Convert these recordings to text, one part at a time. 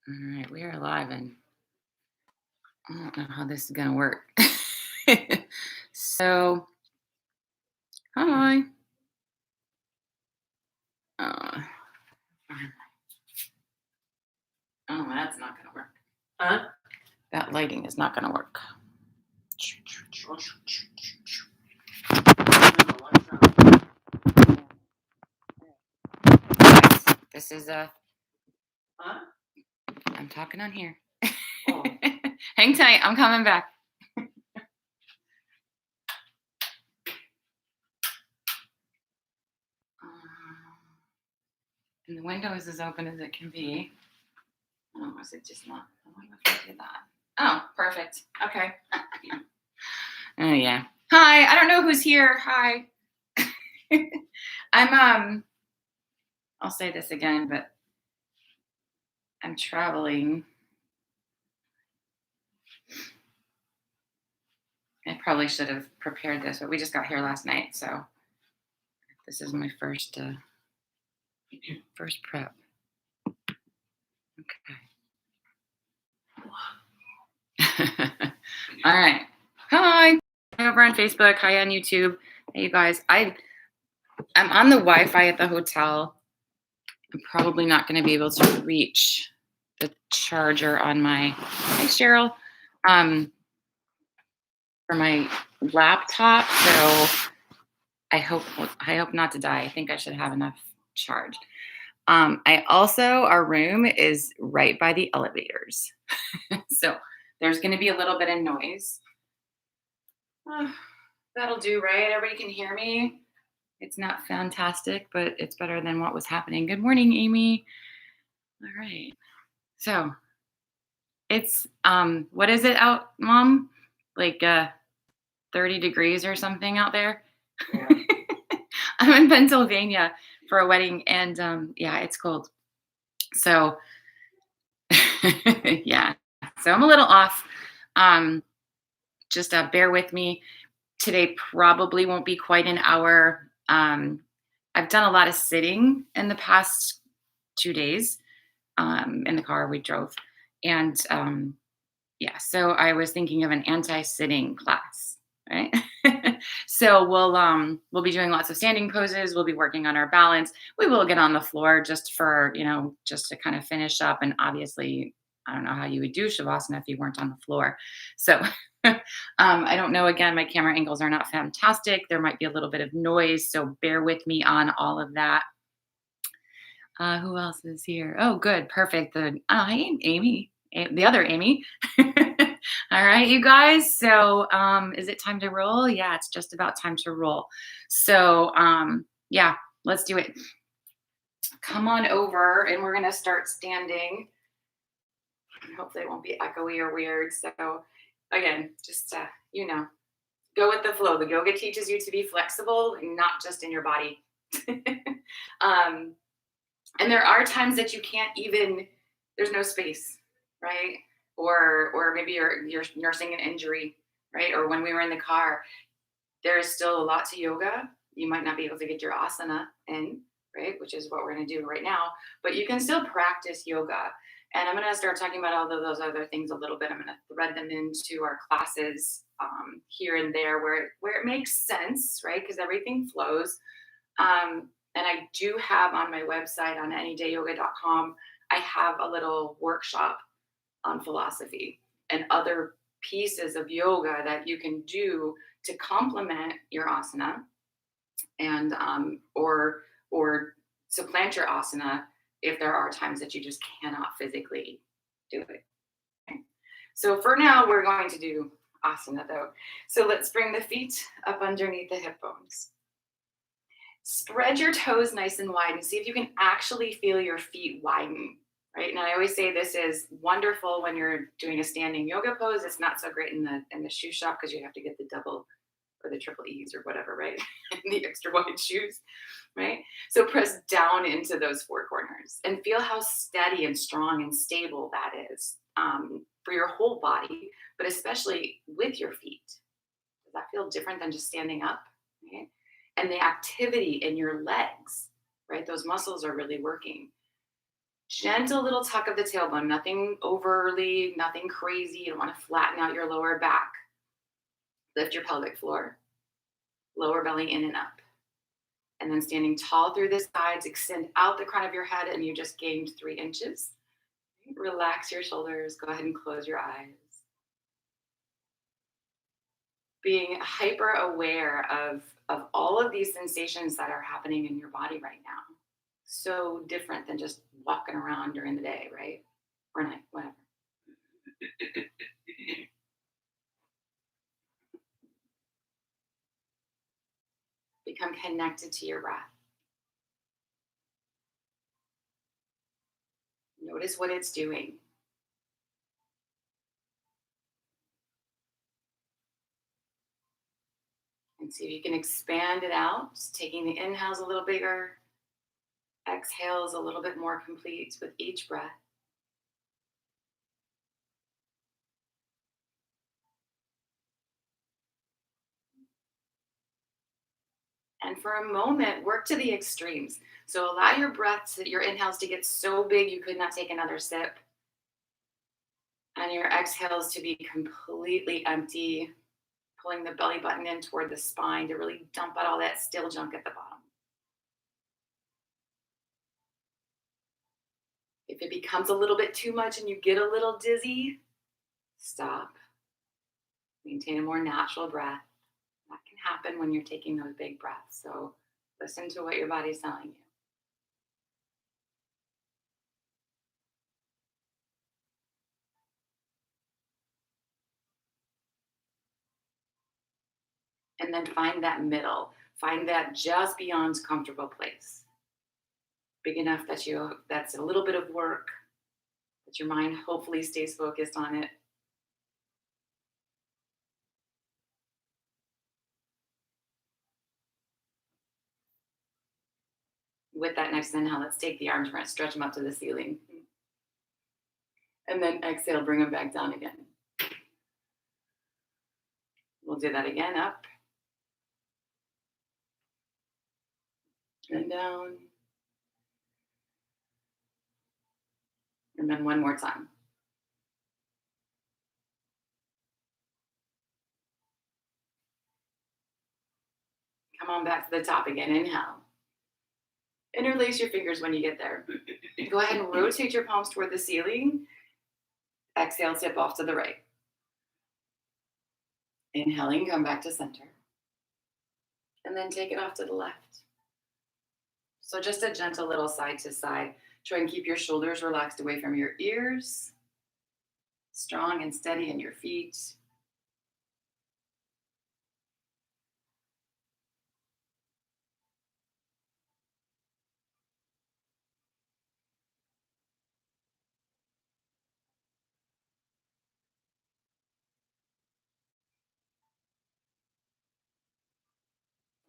All right, we are live, and I don't know how this is gonna work. So, hi. Uh, oh, that's not gonna work. Huh? That lighting is not gonna work. This is Huh? I'm talking on here. Oh. Hang tight. I'm coming back. And the window is as open as it can be. Oh, is it just not? I wonder if I did that. Oh, perfect. Okay. Oh yeah. Hi. I don't know who's here. Hi. I'm I'll say this again, but I'm traveling. I probably should have prepared this, but we just got here last night, so this is my first prep. Okay. All right. Hi. Over on Facebook. Hi on YouTube. Hey you guys. I'm on the Wi-Fi at the hotel. I'm probably not going to be able to reach the charger on my Cheryl for my laptop. So I hope not to die. I think I should have enough charge. I also, our room is right by the elevators. So there's going to be a little bit of noise. That'll do, right? Everybody can hear me. It's not fantastic, but it's better than what was happening. Good morning, Amy. All right. So it's, what is it out, Mom? Like 30 degrees or something out there? Yeah. I'm in Pennsylvania for a wedding, and yeah, it's cold. So yeah, so I'm a little off. Just bear with me. Today probably won't be quite an hour. I've done a lot of sitting in the past 2 days. In the car we drove, and yeah, so I was thinking of an anti-sitting class, right? So we'll be doing lots of standing poses. We'll be working on our balance. We will get on the floor just for, just to kind of finish up. And obviously, I don't know how you would do Shavasana if you weren't on the floor. So I don't know. Again, my camera angles are not fantastic. There might be a little bit of noise, so bear with me on all of that. Who else is here? Oh, good. Perfect. Hi, Amy. The other Amy. All right, you guys. So is it time to roll? Yeah, it's just about time to roll. So yeah, let's do it. Come on over, and we're going to start standing. Hopefully it won't be echoey or weird. So again, just, go with the flow. The yoga teaches you to be flexible and not just in your body. And there are times that you can't even, there's no space, right? Or maybe you're nursing an injury, right? Or when we were in the car, there is still a lot to yoga. You might not be able to get your asana in, right? Which is what we're going to do right now, but you can still practice yoga. And I'm going to start talking about all of those other things a little bit. I'm going to thread them into our classes here and there where it makes sense, right? Because everything flows. And I do have on my website on anydayyoga.com, I have a little workshop on philosophy and other pieces of yoga that you can do to complement your asana and or supplant your asana if there are times that you just cannot physically do it. Okay. So for now, we're going to do asana though. So let's bring the feet up underneath the hip bones. Spread your toes nice and wide and see if you can actually feel your feet widen, right? And I always say this is wonderful when you're doing a standing yoga pose. It's not so great in the shoe shop because you have to get the double or the triple E's or whatever, right? The extra wide shoes, right? So press down into those four corners and feel how steady and strong and stable that is for your whole body, but especially with your feet. Does that feel different than just standing up, right? And the activity in your legs, right? Those muscles are really working. Gentle little tuck of the tailbone, nothing overly, nothing crazy. You don't want to flatten out your lower back. Lift your pelvic floor, lower belly in and up. And then standing tall through the sides, extend out the crown of your head, and you just gained 3 inches. Relax your shoulders. Go ahead and close your eyes. Being hyper aware of all of these sensations that are happening in your body right now. So different than just walking around during the day, right? Or night, whatever. Become connected to your breath. Notice what it's doing. And see if you can expand it out, just taking the inhales a little bigger, exhales a little bit more complete with each breath. And for a moment, work to the extremes. So allow your breath, your inhales to get so big you could not take another sip. And your exhales to be completely empty, pulling the belly button in toward the spine to really dump out all that still junk at the bottom. If it becomes a little bit too much and you get a little dizzy, stop. Maintain a more natural breath. That can happen when you're taking those big breaths. So listen to what your body's telling you. And then find that middle. Find that just beyond comfortable place. Big enough that that's a little bit of work, that your mind hopefully stays focused on it. With that next inhale, let's take the arms around, stretch them up to the ceiling. And then exhale, bring them back down again. We'll do that again, up and down. And then one more time. Come on back to the top again, inhale. Interlace your fingers when you get there. Go ahead and rotate your palms toward the ceiling. Exhale, tip off to the right. Inhaling, come back to center. And then take it off to the left. So just a gentle little side to side. Try and keep your shoulders relaxed away from your ears. Strong and steady in your feet.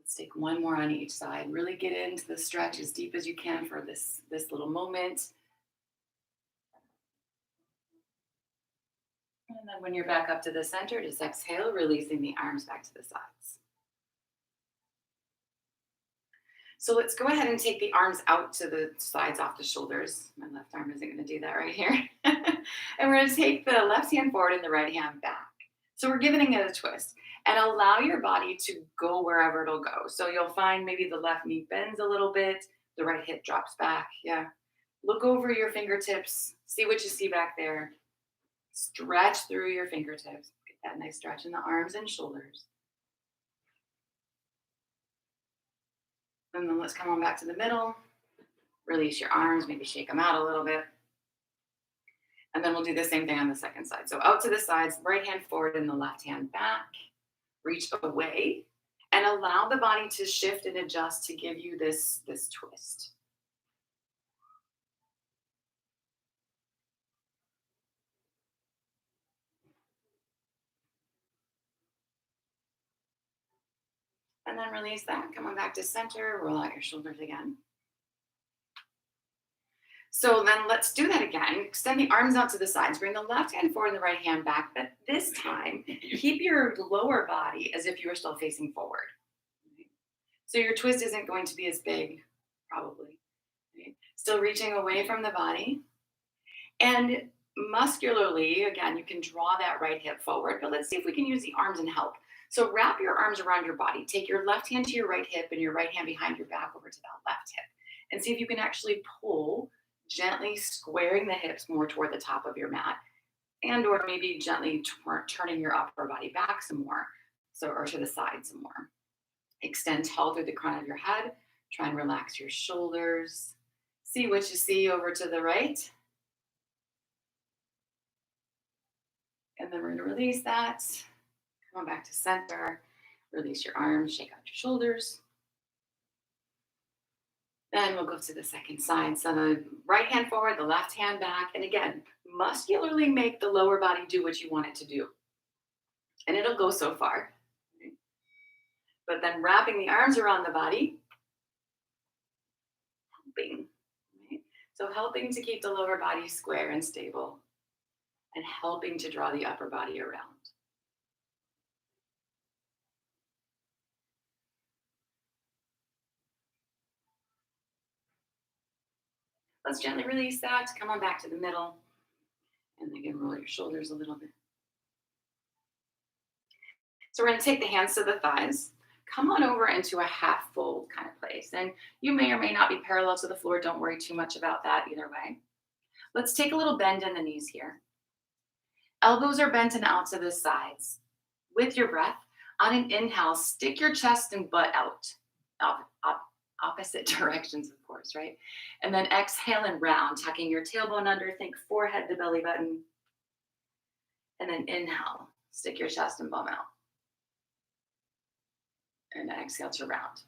Let's take one more on each side. Really get into the stretch as deep as you can for this little moment. And then when you're back up to the center, just exhale, releasing the arms back to the sides. So let's go ahead and take the arms out to the sides off the shoulders. My left arm isn't going to do that right here. And we're going to take the left hand forward and the right hand back. So we're giving it a twist and allow your body to go wherever it'll go. So you'll find maybe the left knee bends a little bit, the right hip drops back. Yeah. Look over your fingertips, see what you see back there. Stretch through your fingertips. Get that nice stretch in the arms and shoulders. And then let's come on back to the middle. Release your arms, maybe shake them out a little bit. And then we'll do the same thing on the second side. So out to the sides, right hand forward and the left hand back. Reach away and allow the body to shift and adjust to give you this twist. And then release that. Come on back to center. Roll out your shoulders again. So then let's do that again. Extend the arms out to the sides. Bring the left hand forward and the right hand back. But this time, keep your lower body as if you were still facing forward. So your twist isn't going to be as big, probably. Still reaching away from the body. And muscularly, again, you can draw that right hip forward, but let's see if we can use the arms and help. So wrap your arms around your body. Take your left hand to your right hip and your right hand behind your back over to that left hip. And see if you can actually pull, gently squaring the hips more toward the top of your mat, and or maybe gently turning your upper body back some more, so or to the side some more. Extend tall through the crown of your head. Try and relax your shoulders. See what you see over to the right. And then we're going to release that. Come on back to center. Release your arms, shake out your shoulders. Then we'll go to the second side. So the right hand forward, the left hand back. And again, muscularly make the lower body do what you want it to do. And it'll go so far. But then wrapping the arms around the body, helping. Right? So helping to keep the lower body square and stable, and helping to draw the upper body around. Let's gently release that. Come on back to the middle. And again, roll your shoulders a little bit. So we're going to take the hands to the thighs. Come on over into a half fold kind of place. And you may or may not be parallel to the floor. Don't worry too much about that either way. Let's take a little bend in the knees here. Elbows are bent and out to the sides. With your breath, on an inhale, stick your chest and butt out. Opposite directions, of course, right? And then exhale and round, tucking your tailbone under, think forehead to belly button. And then inhale, stick your chest and bum out. And exhale to round.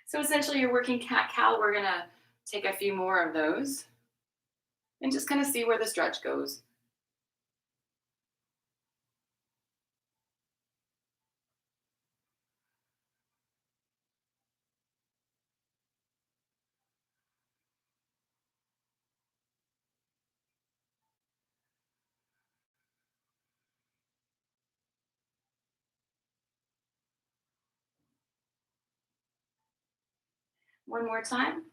So essentially you're working cat-cow. We're gonna take a few more of those and just kind of see where the stretch goes. One more time.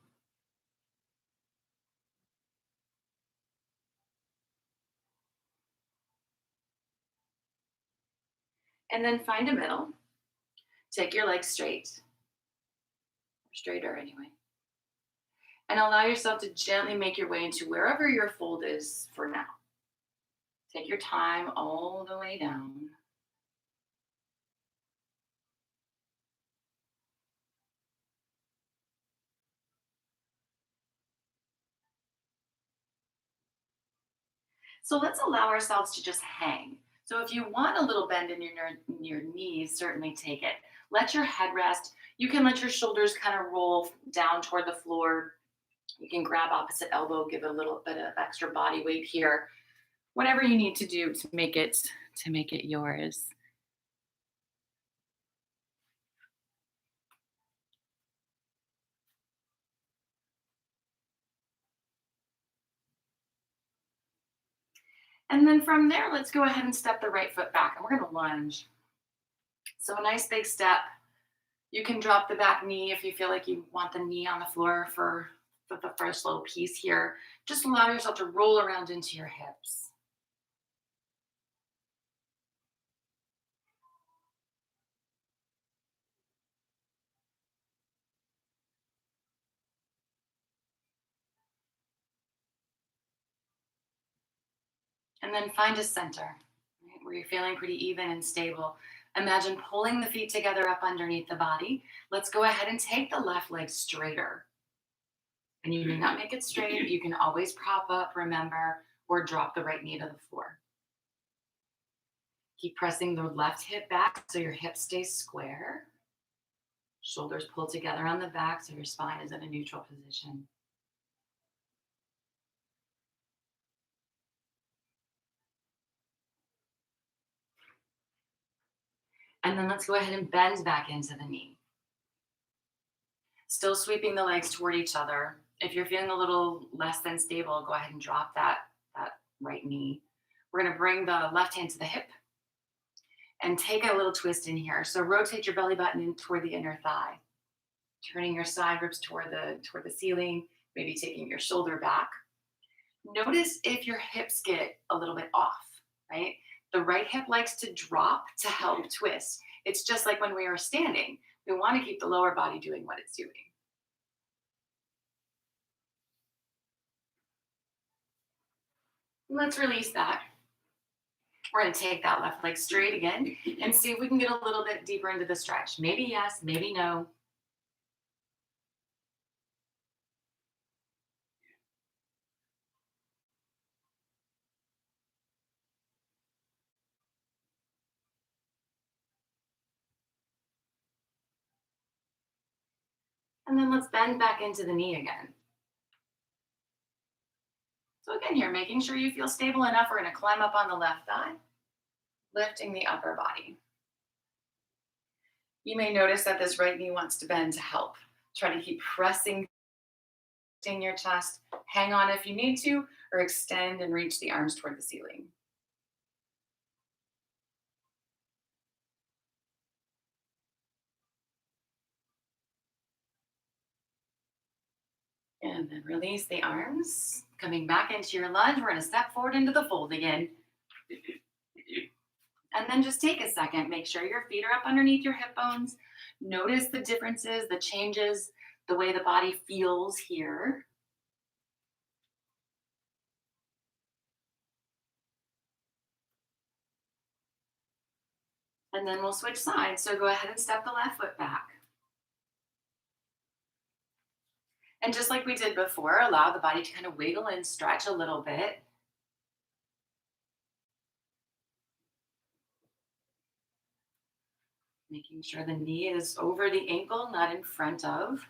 And then find a middle. Take your legs straight, straighter anyway. And allow yourself to gently make your way into wherever your fold is for now. Take your time all the way down. So let's allow ourselves to just hang. So if you want a little bend in your knees, certainly take it. Let your head rest. You can let your shoulders kind of roll down toward the floor. You can grab opposite elbow, give it a little bit of extra body weight here. Whatever you need to do to make it yours. And then from there, let's go ahead and step the right foot back, and we're going to lunge. So a nice big step. You can drop the back knee if you feel like you want the knee on the floor for the first little piece here. Just allow yourself to roll around into your hips. And then find a center, right, where you're feeling pretty even and stable. Imagine pulling the feet together up underneath the body. Let's go ahead and take the left leg straighter. And you may not make it straight. You can always prop up, remember, or drop the right knee to the floor. Keep pressing the left hip back so your hip stays square. Shoulders pull together on the back so your spine is in a neutral position. And then let's go ahead and bend back into the knee. Still sweeping the legs toward each other. If you're feeling a little less than stable, go ahead and drop that right knee. We're going to bring the left hand to the hip and take a little twist in here. So rotate your belly button in toward the inner thigh. Turning your side ribs toward the ceiling, maybe taking your shoulder back. Notice if your hips get a little bit off, right? The right hip likes to drop to help twist. It's just like when we are standing. We want to keep the lower body doing what it's doing. Let's release that. We're going to take that left leg straight again and see if we can get a little bit deeper into the stretch. Maybe yes, maybe no. And then let's bend back into the knee again. So again here, making sure you feel stable enough. We're going to climb up on the left thigh, lifting the upper body. You may notice that this right knee wants to bend to help. Try to keep pressing in your chest. Hang on if you need to, or extend and reach the arms toward the ceiling. And then release the arms. Coming back into your lunge, we're going to step forward into the fold again. And then just take a second. Make sure your feet are up underneath your hip bones. Notice the differences, the changes, the way the body feels here. And then we'll switch sides. So go ahead and step the left foot back. And just like we did before, allow the body to kind of wiggle and stretch a little bit. Making sure the knee is over the ankle, not in front of.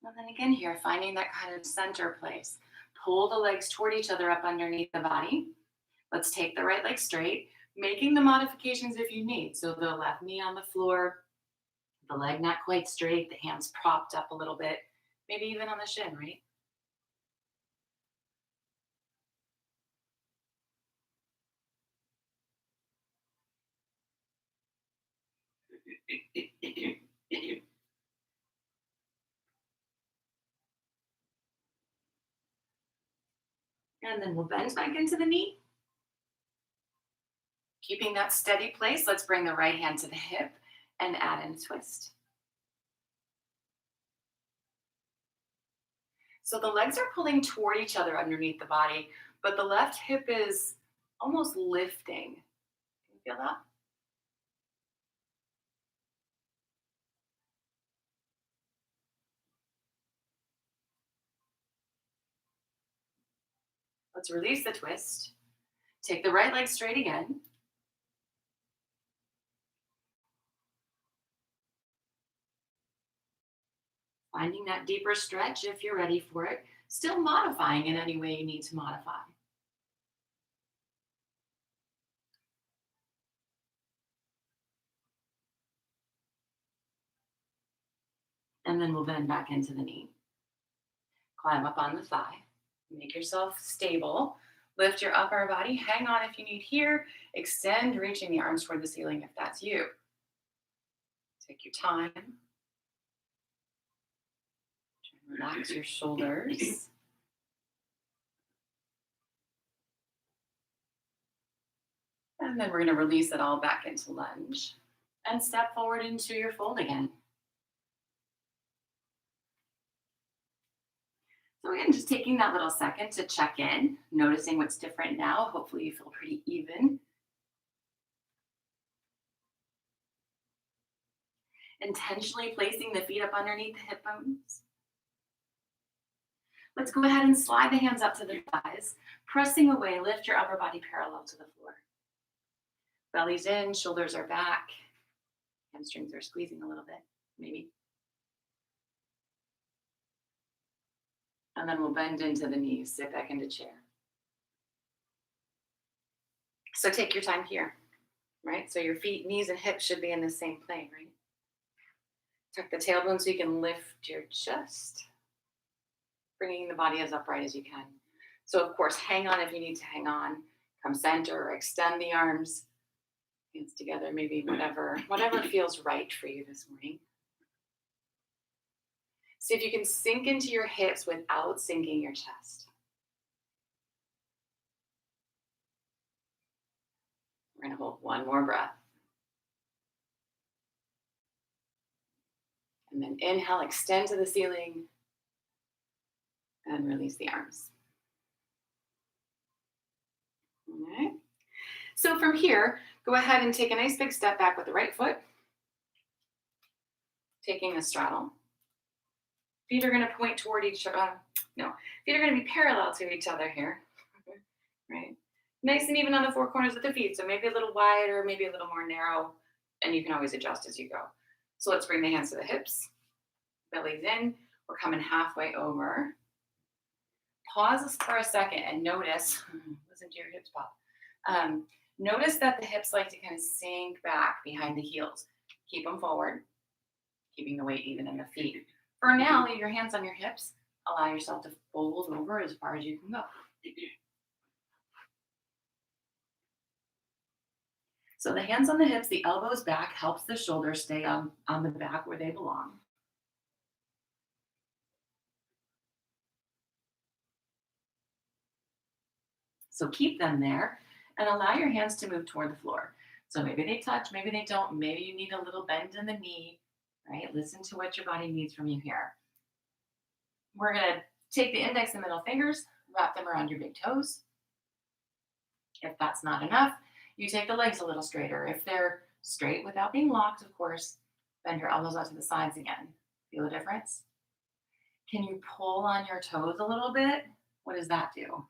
And then again here, finding that kind of center place. Pull the legs toward each other up underneath the body. Let's take the right leg straight, making the modifications if you need. So the left knee on the floor, the leg not quite straight, the hands propped up a little bit, maybe even on the shin, right? And then we'll bend back into the knee. Keeping that steady place, let's bring the right hand to the hip and add in a twist. So the legs are pulling toward each other underneath the body, but the left hip is almost lifting. Can you feel that? Let's release the twist. Take the right leg straight again. Finding that deeper stretch if you're ready for it. Still modifying in any way you need to modify. And then we'll bend back into the knee. Climb up on the thigh. Make yourself stable. Lift your upper body. Hang on if you need here. Extend, reaching the arms toward the ceiling if that's you. Take your time. Relax your shoulders. And then we're going to release it all back into lunge and step forward into your fold again. So again, just taking that little second to check in, noticing what's different now. Hopefully you feel pretty even. Intentionally placing the feet up underneath the hip bones. Let's go ahead and slide the hands up to the thighs, pressing away, lift your upper body parallel to the floor. Belly's in, shoulders are back, hamstrings are squeezing a little bit, maybe. And then we'll bend into the knees, sit back into chair. So take your time here, right? So your feet, knees, and hips should be in the same plane, right? Tuck the tailbone so you can lift your chest, bringing the body as upright as you can. So, of course, hang on if you need to hang on. Come center or extend the arms, hands together, maybe whatever feels right for you this morning. See if you can sink into your hips without sinking your chest. We're going to hold one more breath. And then inhale, extend to the ceiling, and release the arms. All right. So from here, go ahead and take a nice big step back with the right foot, taking a straddle. Feet are going to point toward each other. No, feet are going to be parallel to each other here. Right. Nice and even on the four corners of the feet. So maybe a little wider, maybe a little more narrow, and you can always adjust as you go. So let's bring the hands to the hips, belly's in. We're coming halfway over. Pause for a second and notice, listen to your hips pop. Notice that the hips like to kind of sink back behind the heels. Keep them forward, keeping the weight even in the feet. For now, leave your hands on your hips. Allow yourself to fold over as far as you can go. So the hands on the hips, the elbows back, helps the shoulders stay on the back where they belong. So keep them there and allow your hands to move toward the floor. So maybe they touch, maybe they don't. Maybe you need a little bend in the knee, right? Listen to what your body needs from you here. We're going to take the index and middle fingers, wrap them around your big toes. If that's not enough, you take the legs a little straighter. If they're straight without being locked, of course, bend your elbows out to the sides again. Feel the difference? Can you pull on your toes a little bit? What does that do?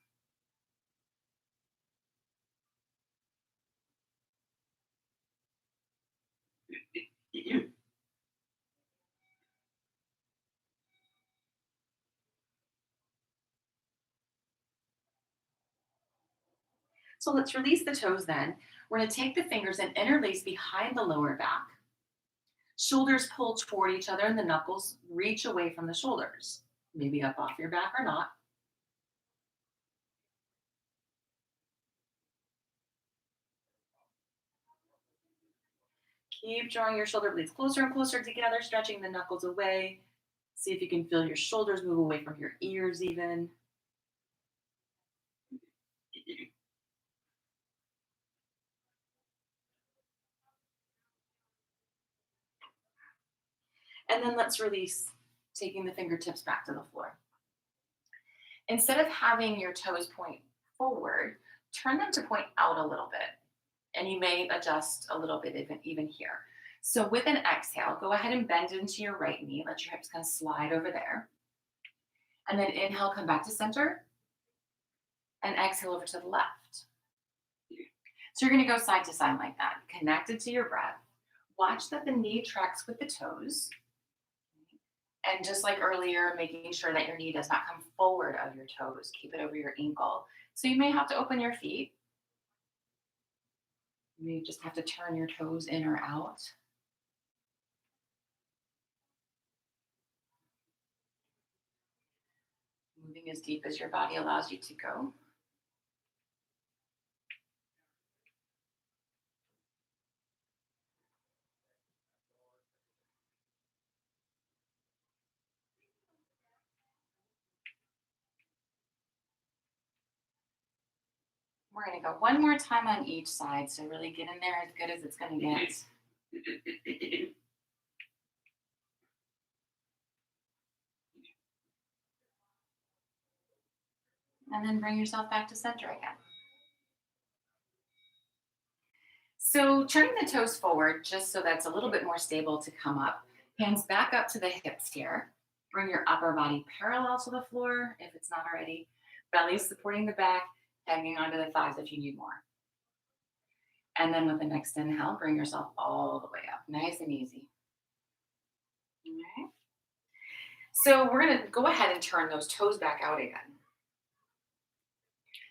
So let's release the toes then. We're going to take the fingers and interlace behind the lower back. Shoulders pull toward each other and the knuckles reach away from the shoulders. Maybe up off your back or not. Keep drawing your shoulder blades closer and closer together, stretching the knuckles away. See if you can feel your shoulders move away from your ears even. And then let's release, taking the fingertips back to the floor. Instead of having your toes point forward, turn them to point out a little bit. And you may adjust a little bit even here. So with an exhale, go ahead and bend into your right knee. Let your hips kind of slide over there. And then inhale, come back to center. And exhale over to the left. So you're going to go side to side like that, connected to your breath. Watch that the knee tracks with the toes. And just like earlier, making sure that your knee does not come forward of your toes. Keep it over your ankle. So you may have to open your feet. You may just have to turn your toes in or out. Moving as deep as your body allows you to go. We're going to go one more time on each side. So really get in there as good as it's going to get. And then bring yourself back to center again. So turning the toes forward, just so that's a little bit more stable to come up. Hands back up to the hips here. Bring your upper body parallel to the floor if it's not already. Belly supporting the back, hanging onto the thighs if you need more. And then with the next inhale, bring yourself all the way up. Nice and easy. All right. So we're going to go ahead and turn those toes back out again.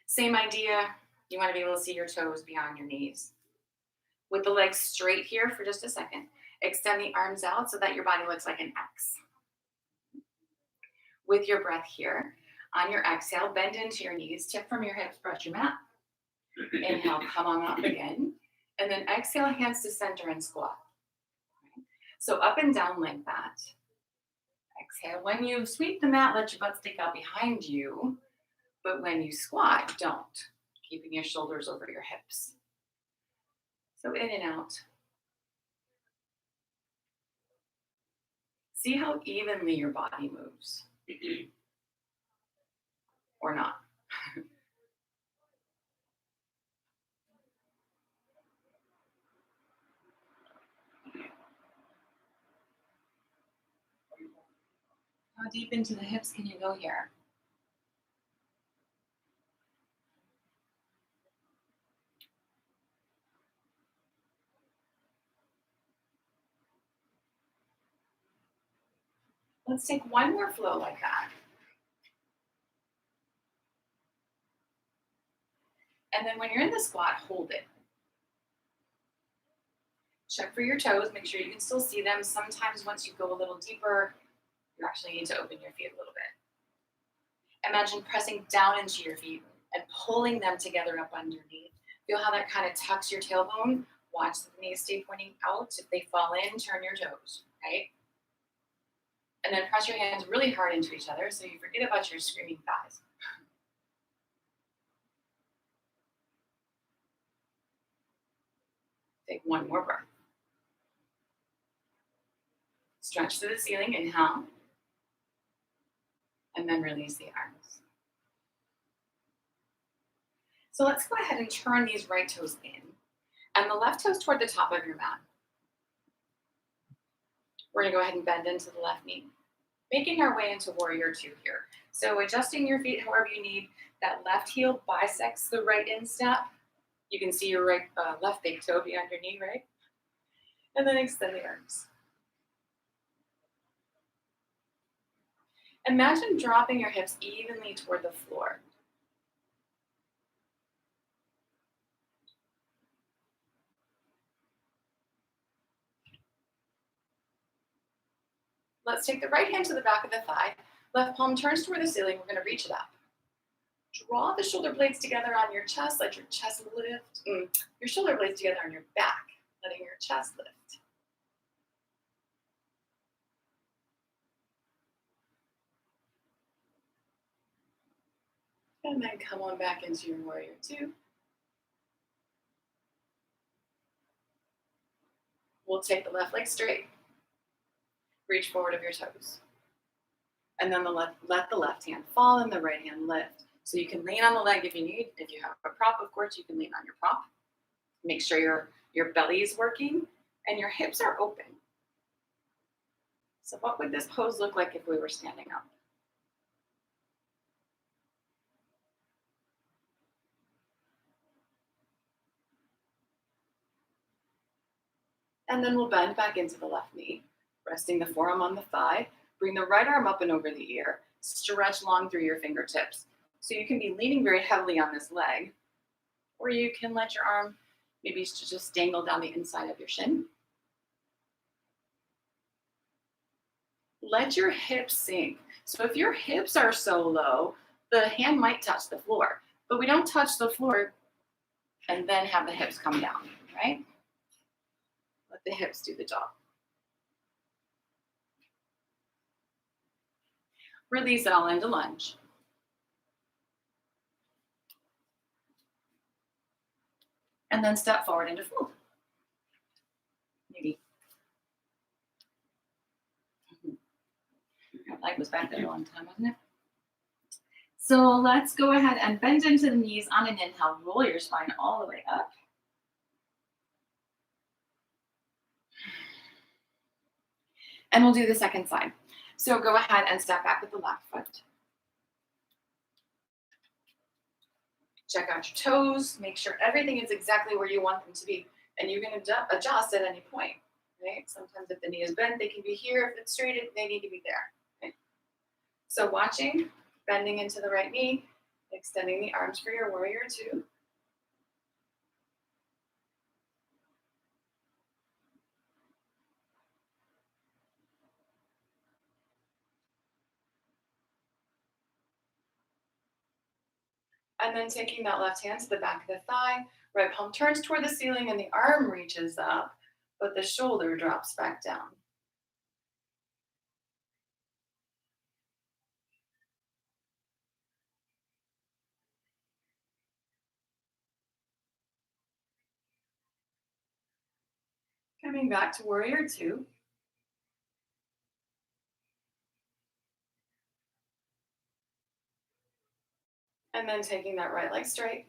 Same idea. You want to be able to see your toes beyond your knees. With the legs straight here for just a second. Extend the arms out so that your body looks like an X. With your breath here, on your exhale, bend into your knees, tip from your hips, brush your mat. Inhale, come on up again. And then exhale, hands to center and squat. So up and down like that. Exhale. When you sweep the mat, let your butt stick out behind you. But when you squat, don't. Keeping your shoulders over your hips. So in and out. See how evenly your body moves. Or not. How deep into the hips can you go here? Let's take one more flow like that. And then when you're in the squat, hold it. Check for your toes. Make sure you can still see them. Sometimes once you go a little deeper, you actually need to open your feet a little bit. Imagine pressing down into your feet and pulling them together up underneath. Feel how that kind of tucks your tailbone. Watch the knees stay pointing out. If they fall in, turn your toes, right? And then press your hands really hard into each other so you forget about your screaming thighs. Take one more breath. Stretch to the ceiling, inhale. And then release the arms. So let's go ahead and turn these right toes in and the left toes toward the top of your mat. We're gonna go ahead and bend into the left knee, making our way into warrior two here. So adjusting your feet however you need. That left heel bisects the right instep. You can see your left big toe beyond your knee, right? And then extend the arms. Imagine dropping your hips evenly toward the floor. Let's take the right hand to the back of the thigh. Left palm turns toward the ceiling. We're going to reach it up. Draw the shoulder blades together on your chest. Let your chest lift. Your shoulder blades together on your back, letting your chest lift. And then come on back into your warrior two. We'll take the left leg straight. Reach forward of your toes. And then let the left hand fall and the right hand lift. So you can lean on the leg if you need. If you have a prop, of course, you can lean on your prop. Make sure your belly is working and your hips are open. So what would this pose look like if we were standing up? And then we'll bend back into the left knee, resting the forearm on the thigh. Bring the right arm up and over the ear. Stretch long through your fingertips. So you can be leaning very heavily on this leg, or you can let your arm maybe just dangle down the inside of your shin. Let your hips sink. So if your hips are so low, the hand might touch the floor, but we don't touch the floor and then have the hips come down, right? Let the hips do the job. Release it all into lunge. And then step forward into fold. Maybe. That leg was back there a long time, wasn't it? So let's go ahead and bend into the knees on an inhale. Roll your spine all the way up. And we'll do the second side. So go ahead and step back with the left foot. Check out your toes. Make sure everything is exactly where you want them to be. And you can adjust at any point, right? Sometimes if the knee is bent, they can be here. If it's straight, they need to be there. Okay? So watching, bending into the right knee, extending the arms for your warrior two. And then taking that left hand to the back of the thigh, right palm turns toward the ceiling and the arm reaches up, but the shoulder drops back down. Coming back to warrior two. And then taking that right leg straight,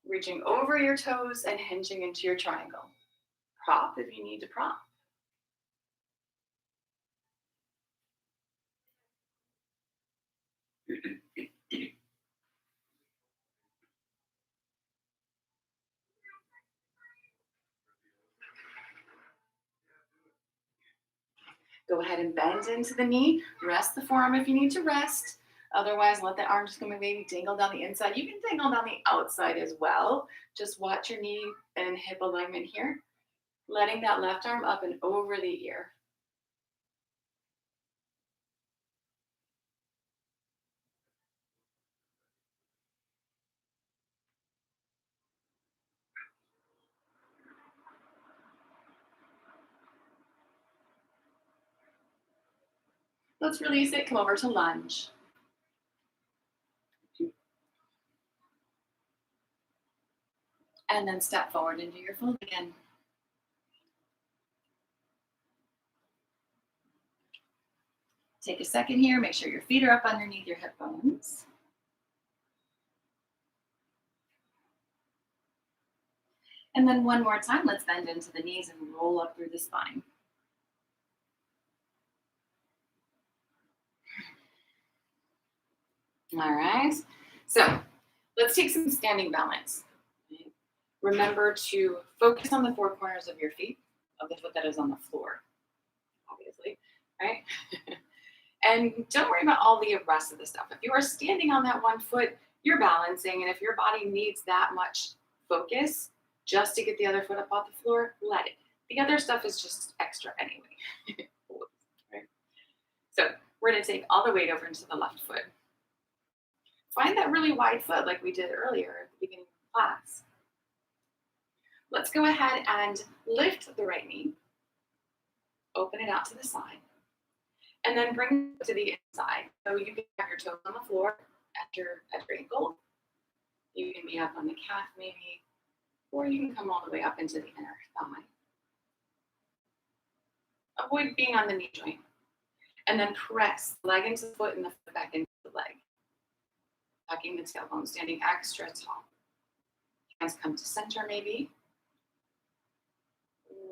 reaching over your toes and hinging into your triangle. Prop if you need to prop. Go ahead and bend into the knee. Rest the forearm if you need to rest. Otherwise, let the arm just come and maybe dangle down the inside. You can dangle down the outside as well. Just watch your knee and hip alignment here. Letting that left arm up and over the ear. Let's release it. Come over to lunge. And then step forward into your fold again. Take a second here. Make sure your feet are up underneath your hip bones. And then one more time, let's bend into the knees and roll up through the spine. All right. So let's take some standing balance. Remember to focus on the four corners of your feet, of the foot that is on the floor, obviously, right? And don't worry about all the rest of the stuff. If you are standing on that one foot, you're balancing. And if your body needs that much focus just to get the other foot up off the floor, let it. The other stuff is just extra anyway. Right? So we're going to take all the weight over into the left foot. Find that really wide foot like we did earlier at the beginning of class. Let's go ahead and lift the right knee. Open it out to the side. And then bring it to the inside. So you can have your toes on the floor at your ankle. You can be up on the calf maybe, or you can come all the way up into the inner thigh. Avoid being on the knee joint. And then press the leg into the foot and the foot back into the leg. Tucking the tailbone, standing extra tall. Hands come to center maybe.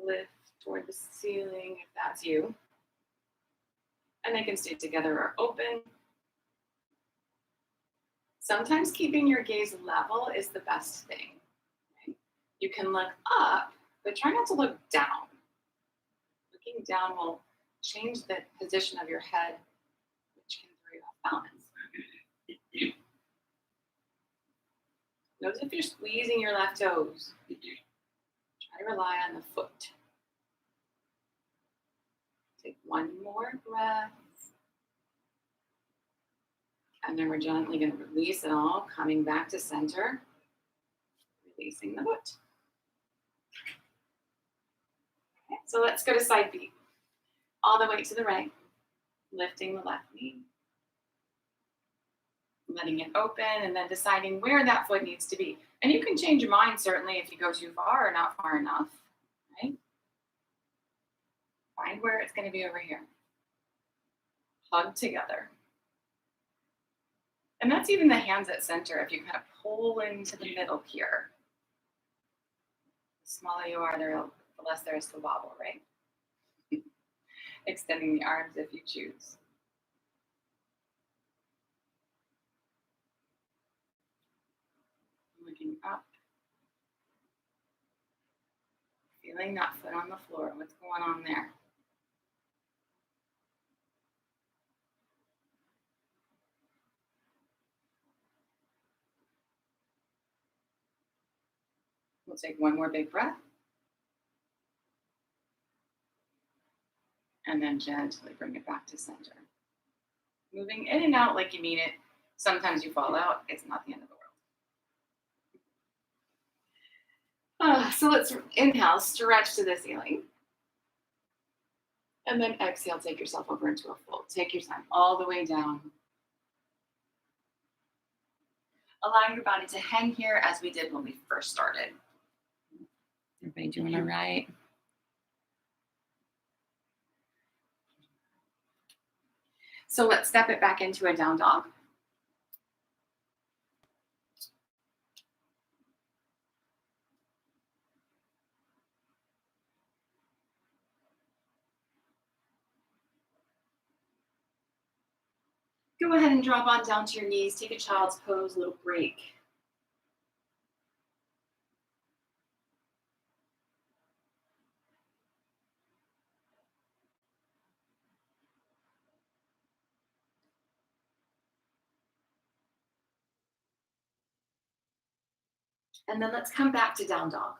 Lift toward the ceiling if that's you. And they can stay together or open. Sometimes keeping your gaze level is the best thing. Okay? You can look up, but try not to look down. Looking down will change the position of your head, which can throw you off balance. Notice if you're squeezing your left toes. Try to rely on the foot. Take one more breath. And then we're gently going to release it all, coming back to center. Releasing the foot. Okay, so let's go to side B. All the way to the right. Lifting the left knee. Letting it open and then deciding where that foot needs to be. And you can change your mind certainly if you go too far or not far enough, right? Find where it's going to be over here. Hug together. And that's even the hands at center. If you kind of pull into the middle here, the smaller you are, the less there is to wobble, right? Extending the arms if you choose. Looking up. Feeling that foot on the floor. What's going on there? We'll take one more big breath. And then gently bring it back to center. Moving in and out like you mean it. Sometimes you fall out. It's not the end of the world. So let's inhale, stretch to the ceiling. And then exhale, take yourself over into a fold. Take your time all the way down. Allowing your body to hang here as we did when we first started. Everybody doing all right? So let's step it back into a down dog. Go ahead and drop on down to your knees. Take a child's pose, little break. And then let's come back to down dog.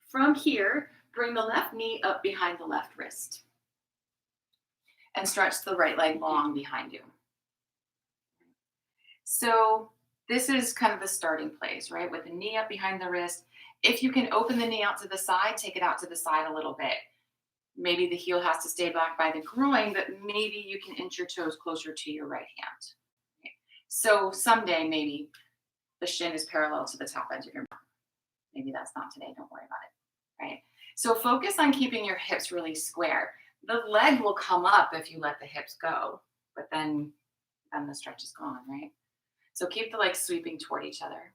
From here, bring the left knee up behind the left wrist. And stretch the right leg long behind you. So this is kind of the starting place, right? With the knee up behind the wrist. If you can open the knee out to the side, take it out to the side a little bit. Maybe the heel has to stay back by the groin, but maybe you can inch your toes closer to your right hand. Okay. So someday, maybe the shin is parallel to the top edge of your mat. Maybe that's not today, don't worry about it, right? So focus on keeping your hips really square. The leg will come up if you let the hips go, but then the stretch is gone, right? So keep the legs sweeping toward each other.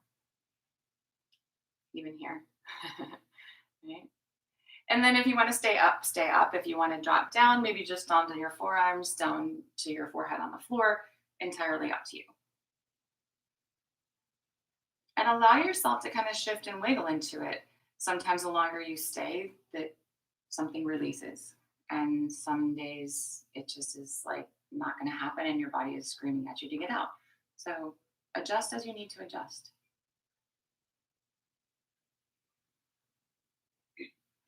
Even here. Right? And then if you want to stay up, stay up. If you want to drop down, maybe just onto your forearms, down to your forehead on the floor, entirely up to you. And allow yourself to kind of shift and wiggle into it. Sometimes the longer you stay, that something releases. And some days it just is like not going to happen and your body is screaming at you to get out. So adjust as you need to adjust.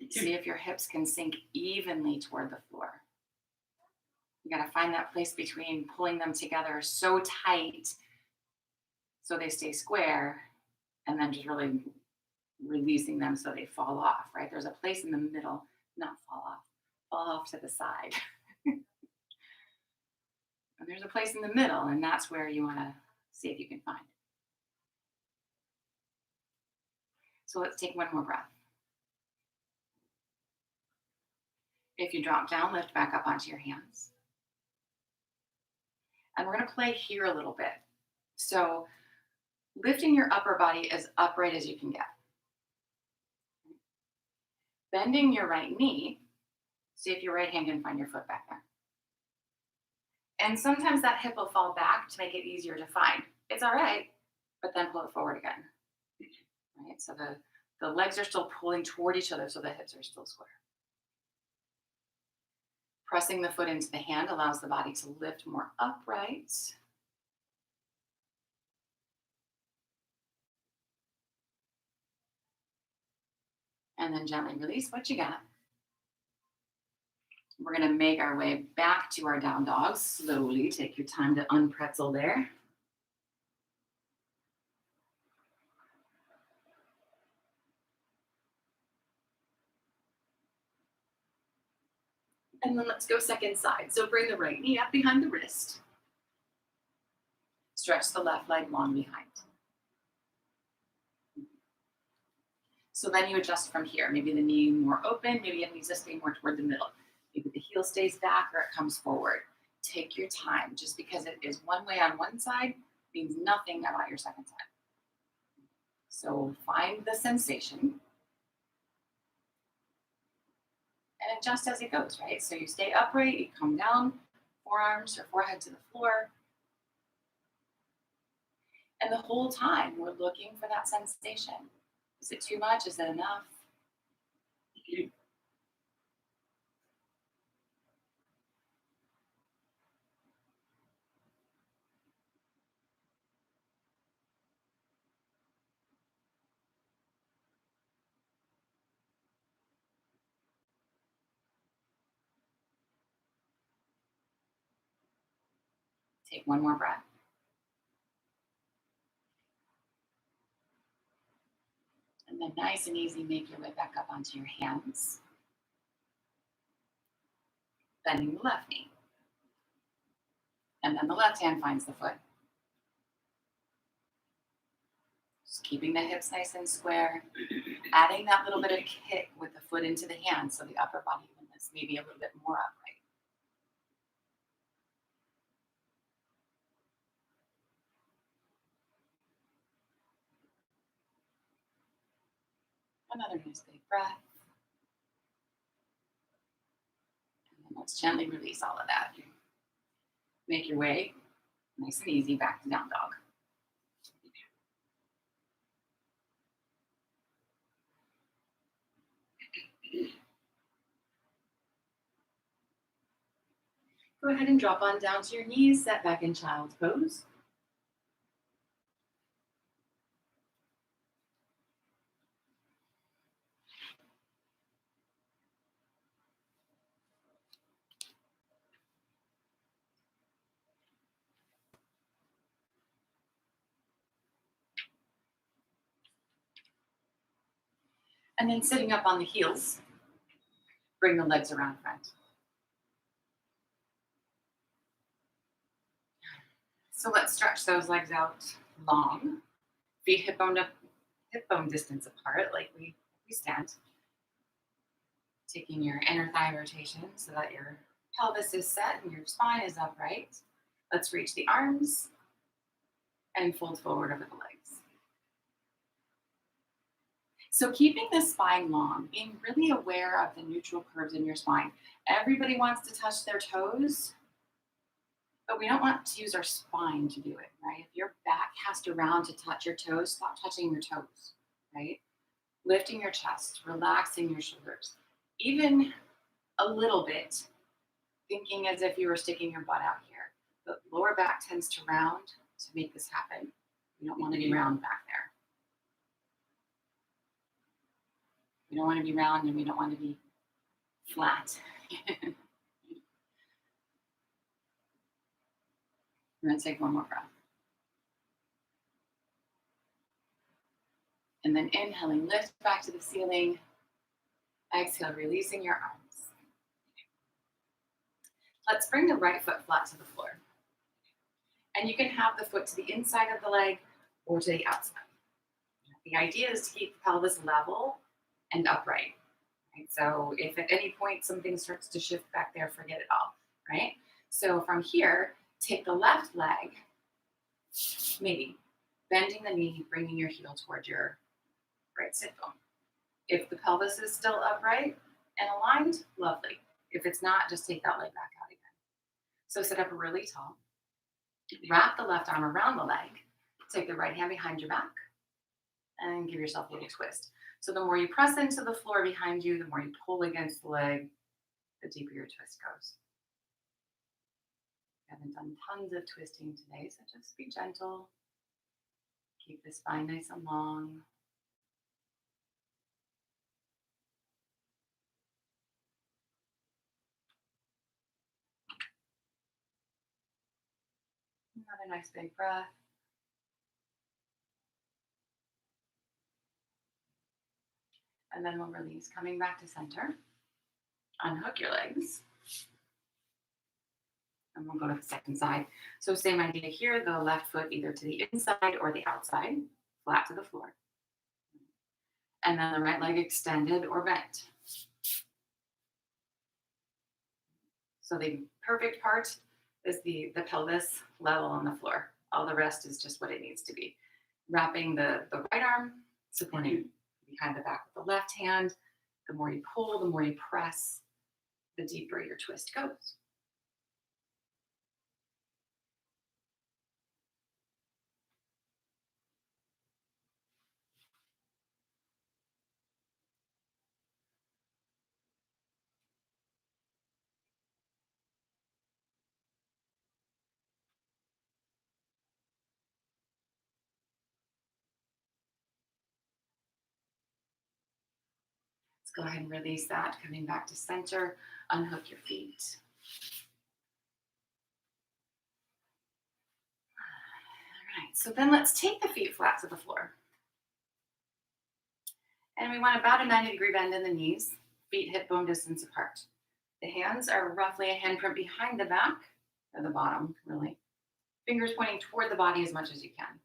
See if your hips can sink evenly toward the floor. You got to find that place between pulling them together so tight so they stay square and then just really releasing them so they fall off, right? There's a place in the middle, not fall off to the side. And there's a place in the middle, and that's where you want to see if you can find. So let's take one more breath. If you drop down, lift back up onto your hands. And we're going to play here a little bit. So lifting your upper body as upright as you can get. Bending your right knee. See if your right hand can find your foot back there. And sometimes that hip will fall back to make it easier to find. It's all right, but then pull it forward again. Right? So the legs are still pulling toward each other so the hips are still square. Pressing the foot into the hand allows the body to lift more upright. And then gently release what you got. We're going to make our way back to our down dogs slowly. Take your time to unpretzel there. And then let's go second side. So bring the right knee up behind the wrist. Stretch the left leg long behind. So then you adjust from here. Maybe the knee more open, maybe it needs to stay more toward the middle. Maybe the heel stays back or it comes forward. Take your time. Just because it is one way on one side means nothing about your second side. So find the sensation and adjust as it goes, right? So you stay upright, you come down, forearms or forehead to the floor. And the whole time we're looking for that sensation. Is it too much? Is it enough? Take one more breath. And then nice and easy, make your way back up onto your hands. Bending the left knee. And then the left hand finds the foot. Just keeping the hips nice and square. Adding that little bit of kick with the foot into the hand so the upper body evenness may be a little bit more upright. Another nice big breath. And then let's gently release all of that. Make your way nice and easy back to down dog. Go ahead and drop on down to your knees, set back in child's pose. And then sitting up on the heels, bring the legs around front. So let's stretch those legs out long. Feet hip bone distance apart, like we stand. Taking your inner thigh rotation so that your pelvis is set and your spine is upright. Let's reach the arms and fold forward over the legs. So keeping the spine long, being really aware of the neutral curves in your spine. Everybody wants to touch their toes, but we don't want to use our spine to do it, right? If your back has to round to touch your toes, stop touching your toes, right? Lifting your chest, relaxing your shoulders, even a little bit, thinking as if you were sticking your butt out here. The lower back tends to round to make this happen. We don't want to be round back there. We don't want to be round and we don't want to be flat. We're going to take one more breath. And then inhaling, lift back to the ceiling. Exhale, releasing your arms. Let's bring the right foot flat to the floor. And you can have the foot to the inside of the leg or to the outside. The idea is to keep the pelvis level and upright. Right? So if at any point something starts to shift back there, forget it all, right? So from here, take the left leg, maybe bending the knee, bringing your heel towards your right sit bone. If the pelvis is still upright and aligned, lovely. If it's not, just take that leg back out again. So sit up really tall. Wrap the left arm around the leg. Take the right hand behind your back and give yourself a little twist. So the more you press into the floor behind you, the more you pull against the leg, the deeper your twist goes. We haven't done tons of twisting today, so just be gentle. Keep the spine nice and long. Another nice big breath. And then we'll release, coming back to center. Unhook your legs. And we'll go to the second side. So same idea here, the left foot either to the inside or the outside, flat to the floor. And then the right leg extended or bent. So the perfect part is the pelvis level on the floor. All the rest is just what it needs to be. Wrapping the right arm, supporting behind the back with the left hand. The more you pull, the more you press, the deeper your twist goes. Let's go ahead and release that, coming back to center. Unhook your feet. All right, so then let's take the feet flat to the floor. And we want about a 90-degree bend in the knees, feet hip bone distance apart. The hands are roughly a handprint behind the back, or the bottom, really. Fingers pointing toward the body as much as you can.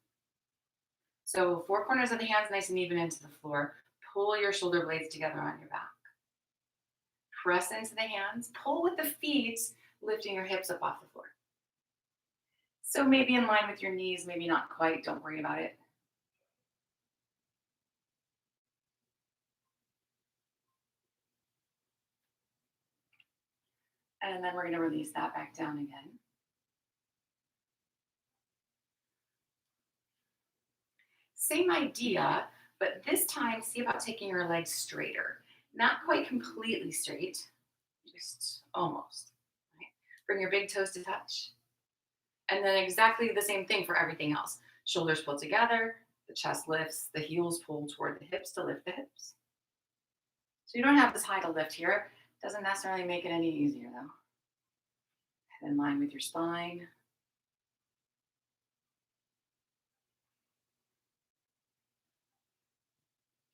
So 4 corners of the hands nice and even into the floor. Pull your shoulder blades together on your back. Press into the hands. Pull with the feet, lifting your hips up off the floor. So maybe in line with your knees, maybe not quite. Don't worry about it. And then we're going to release that back down again. Same idea, but this time see about taking your legs straighter. Not quite completely straight, just almost. Right? Bring your big toes to touch. And then exactly the same thing for everything else. Shoulders pull together, the chest lifts, the heels pull toward the hips to lift the hips. So you don't have this high to lift here. Doesn't necessarily make it any easier though. Head in line with your spine.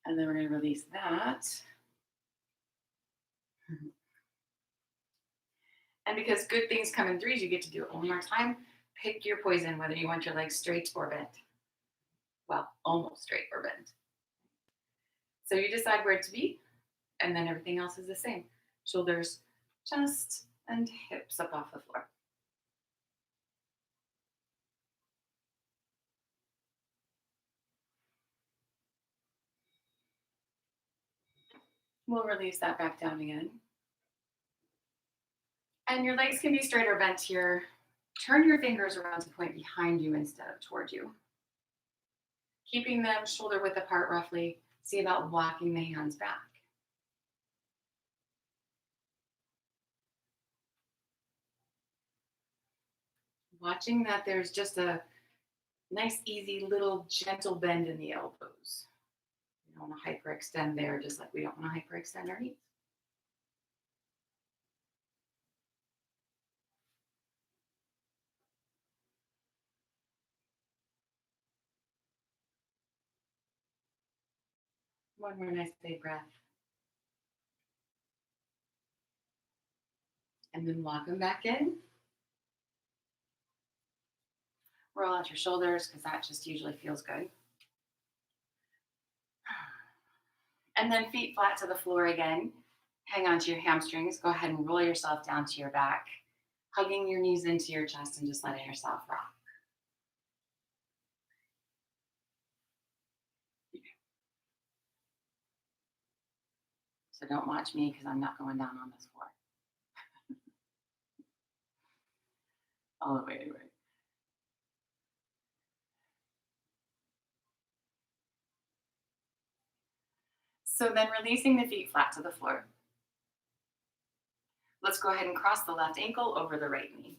And then we're going to release that. And because good things come in threes, you get to do it one more time. Pick your poison, whether you want your legs straight or bent. Well, almost straight or bent. So you decide where to be, and then everything else is the same. Shoulders, chest, and hips up off the floor. We'll release that back down again. And your legs can be straight or bent here. Turn your fingers around to point behind you instead of toward you. Keeping them shoulder width apart roughly. See about walking the hands back. Watching that there's just a nice, easy, little gentle bend in the elbows. We don't want to hyperextend there, just like we don't want to hyperextend our knees. One more nice big breath. And then walk them back in. Roll out your shoulders because that just usually feels good. And then feet flat to the floor again. Hang on to your hamstrings. Go ahead and roll yourself down to your back, hugging your knees into your chest and just letting yourself rock. So don't watch me because I'm not going down on this floor. All the way anyway. So then releasing the feet flat to the floor. Let's go ahead and cross the left ankle over the right knee.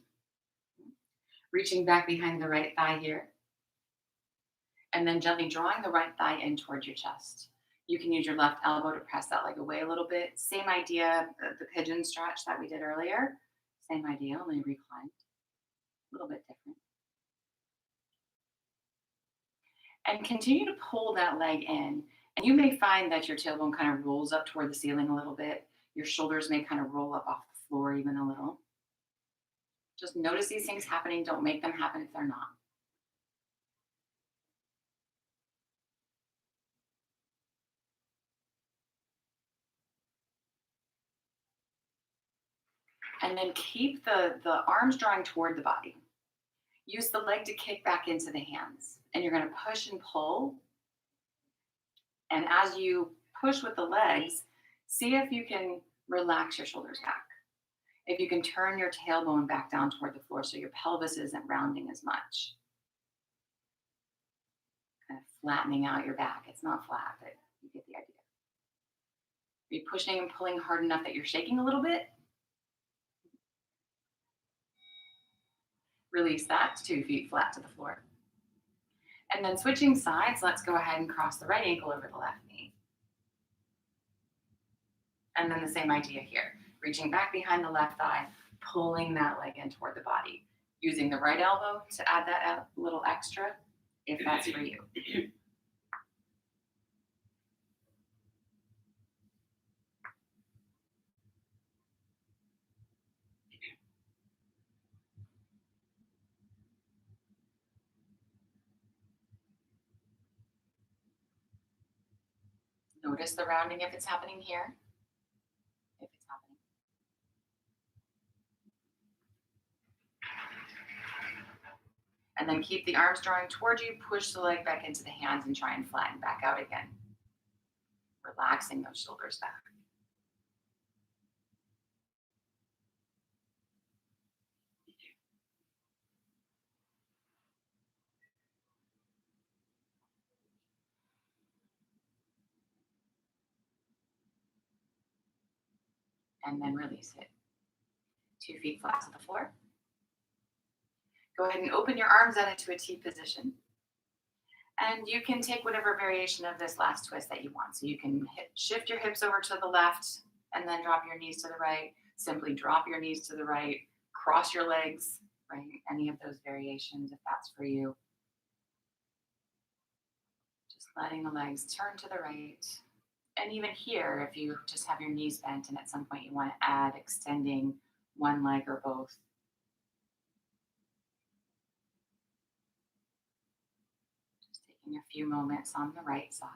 Reaching back behind the right thigh here. And then gently drawing the right thigh in towards your chest. You can use your left elbow to press that leg away a little bit. Same idea, the pigeon stretch that we did earlier. Same idea, only reclined. A little bit different. And continue to pull that leg in. And you may find that your tailbone kind of rolls up toward the ceiling a little bit. Your shoulders may kind of roll up off the floor even a little. Just notice these things happening. Don't make them happen if they're not. And then keep the arms drawing toward the body. Use the leg to kick back into the hands. And you're going to push and pull. And as you push with the legs, see if you can relax your shoulders back. If you can turn your tailbone back down toward the floor so your pelvis isn't rounding as much. Kind of flattening out your back. It's not flat, but you get the idea. Are you pushing and pulling hard enough that you're shaking a little bit? Release that, 2 feet flat to the floor. And then switching sides, let's go ahead and cross the right ankle over the left knee. And then the same idea here. Reaching back behind the left thigh, pulling that leg in toward the body. Using the right elbow to add that little extra, if that's for you. Notice the rounding if it's happening here, if it's happening. And then keep the arms drawing toward you, push the leg back into the hands and try and flatten back out again. Relaxing those shoulders back. And then release it. 2 feet flat to the floor. Go ahead and open your arms out into a T position. And you can take whatever variation of this last twist that you want. So you can shift your hips over to the left and then drop your knees to the right. Simply drop your knees to the right, cross your legs, right? Any of those variations if that's for you. Just letting the legs turn to the right. And even here, if you just have your knees bent and at some point you want to add extending one leg or both. Just taking a few moments on the right side.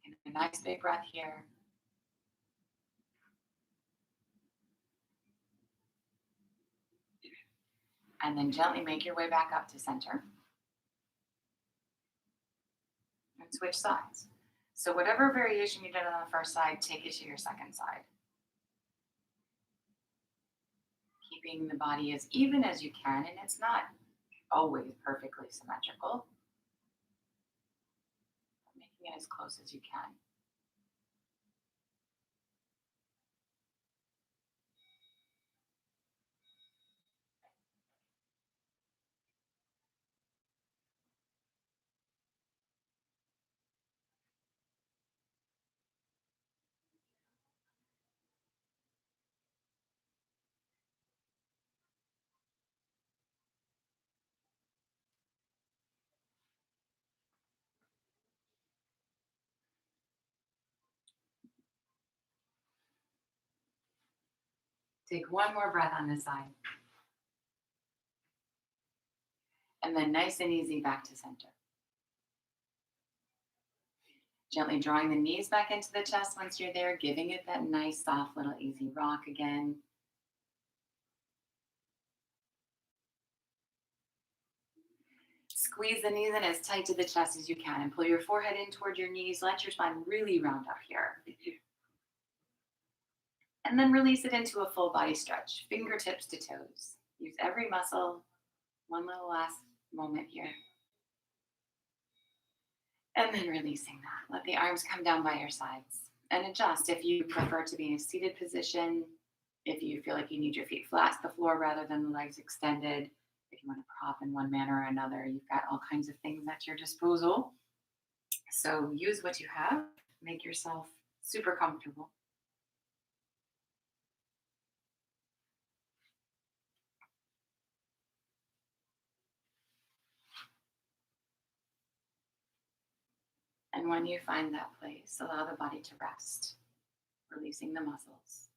Taking a nice big breath here. And then gently make your way back up to center. And switch sides. So whatever variation you did on the first side, take it to your second side. Keeping the body as even as you can, and it's not always perfectly symmetrical, but making it as close as you can. Take one more breath on this side. And then nice and easy back to center. Gently drawing the knees back into the chest once you're there, giving it that nice, soft, little easy rock again. Squeeze the knees in as tight to the chest as you can and pull your forehead in toward your knees. Let your spine really round up here. And then release it into a full body stretch, fingertips to toes. Use every muscle. One little last moment here. And then releasing that. Let the arms come down by your sides and adjust if you prefer to be in a seated position, if you feel like you need your feet flat to the floor rather than the legs extended, if you want to prop in one manner or another. You've got all kinds of things at your disposal. So use what you have, make yourself super comfortable. And when you find that place, allow the body to rest, releasing the muscles.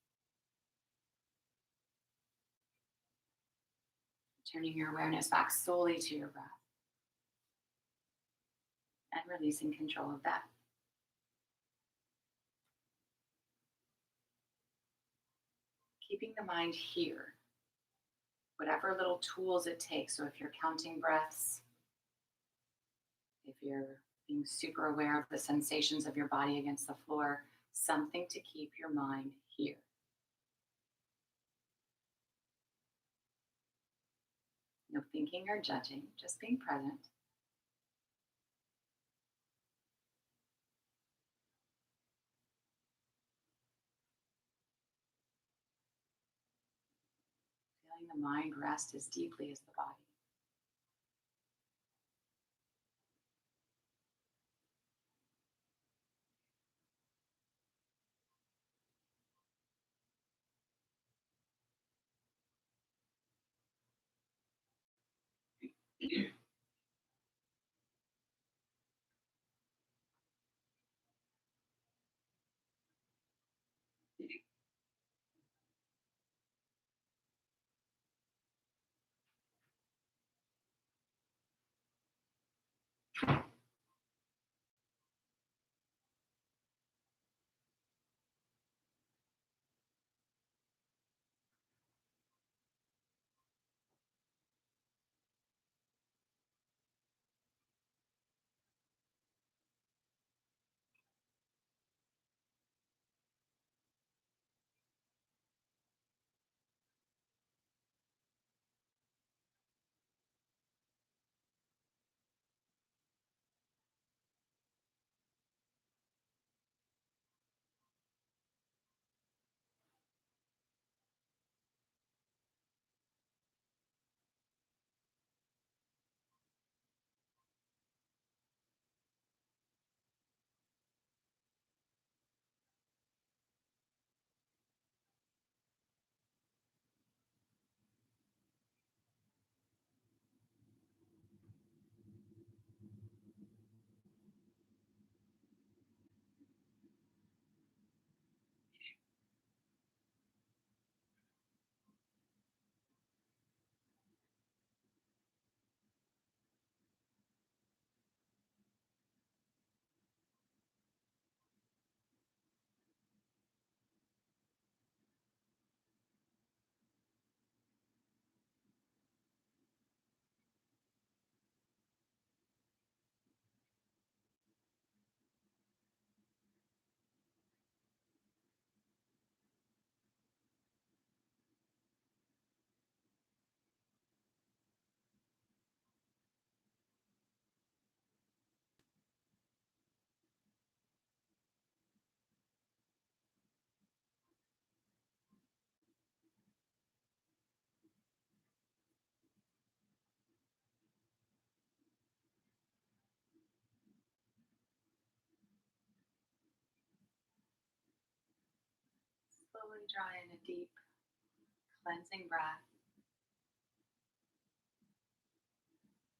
Turning your awareness back solely to your breath. And releasing control of that. Keeping the mind here, whatever little tools it takes. So if you're counting breaths, if you're being super aware of the sensations of your body against the floor, something to keep your mind here. No thinking or judging, just being present. Feeling the mind rest as deeply as the body. Slowly draw in a deep cleansing breath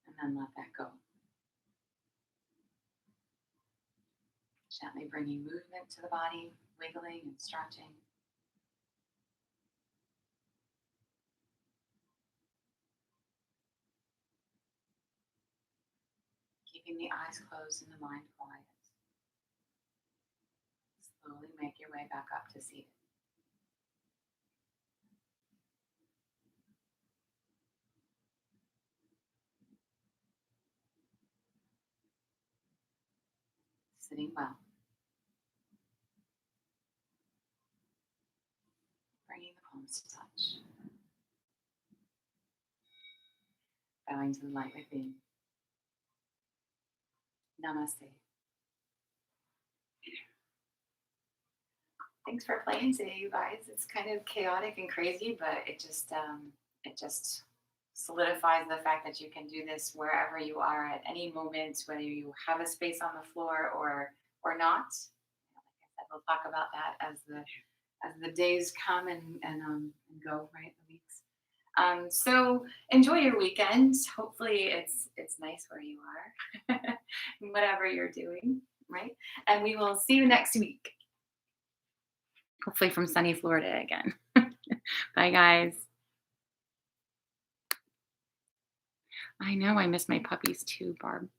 and then let that go. Gently bringing movement to the body, wiggling and stretching. Keeping the eyes closed and the mind quiet. Slowly make your way back up to seated. Sitting well. Bringing the palms to touch. Bowing to the light within. Namaste. Thanks for playing today, you guys. It's kind of chaotic and crazy, but it just solidifies the fact that you can do this wherever you are at any moment, whether you have a space on the floor or not. Like I said, we'll talk about that as the days come and go, right? The weeks. So enjoy your weekend. Hopefully it's nice where you are, whatever you're doing, right? And we will see you next week. Hopefully from sunny Florida again. Bye, guys. I know I miss my puppies too, Barb.